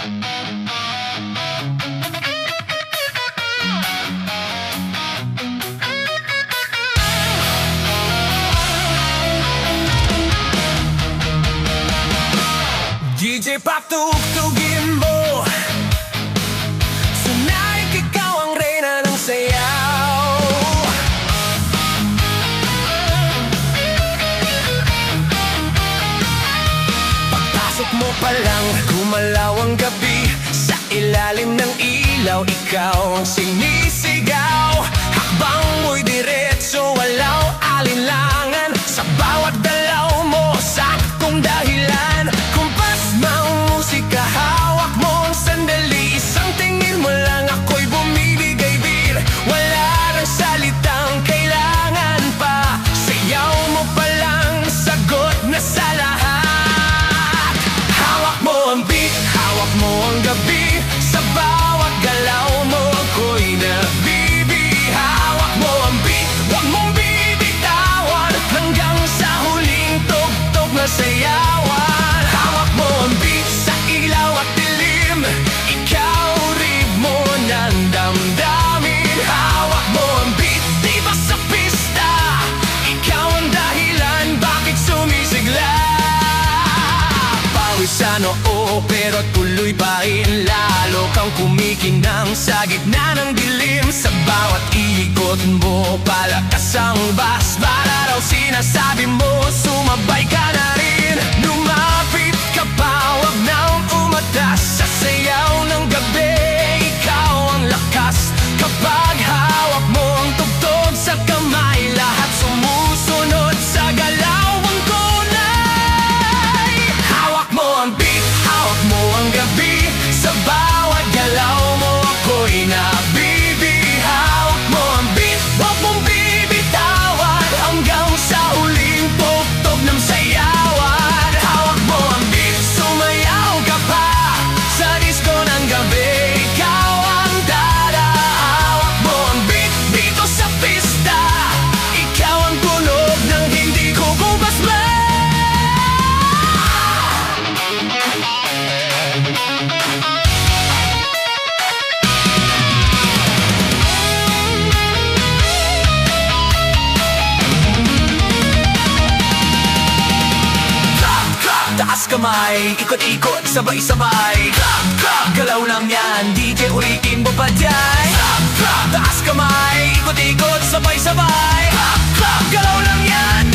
DJ patugtugin mo, tonight ikaw ang reyna ng sayaw. Pagpasok mo pa lang, gumalaw ang gabi. Sa ilalim ng ilaw, ikaw ang sinisigaw. Hakbang mo'y diretso, walaw alinlangan. Sa bawat galaw mo, saktong dahilan. Kumpas mang musika, hawak mo ang sandali. Isang tingin mo lang, ako'y bumibigay bir. Wala nang salitang kailangan pa. Sayaw mo pa lang, sagot na sa lahat. Hawak mo ang beat, hawak mo ang gabi. Sa bawat galaw mo, ako'y nabibi. Hawak mo ang beat, huwag mong bibitawan. Hanggang sa huling tugtog na sayawan. Hawak mo ang beat, sa ilaw at dilim. Ikaw ritmo ng damdamin. Hawak mo ang beat, di ba sa pista? Ikaw ang dahilan, bakit sumisigla? Pawisan oo, pero tuloy pa rin. Lalo kang kumikinang sa gitna ng dilim. Sa bawat ikot mo, palakas ang bas. Para raw sinasabi mo, sumabay ka na rin. Lumapit ka pa, wag nang umatas. Sa sayaw ng gabi, ikaw ang lakas. Kapag hawak mo ang tugtog sa kamay, lahat sumusunod sa galaw ang kulay. Hawak mo ang beat, hawak mo ang gabi. Sa bawat galaw mo, ako'y nabibi. Hawak mo ang beat, huwag mong bibitawan. Hanggang sa huling tugtog ng sayawan. Hawak mo ang beat, sumayaw ka pa. Sa disco ng gabi, ikaw ang dala. Hawak mo ang beat, dito sa pista. Ikaw ang tunog ng hindi ko kubasma. Taas kamay, ikot-ikot, sabay-sabay. Galaw lang yan, DJ ulitin mo pa dyan. Taas kamay, ikot-ikot, sabay-sabay. Galaw lang yan.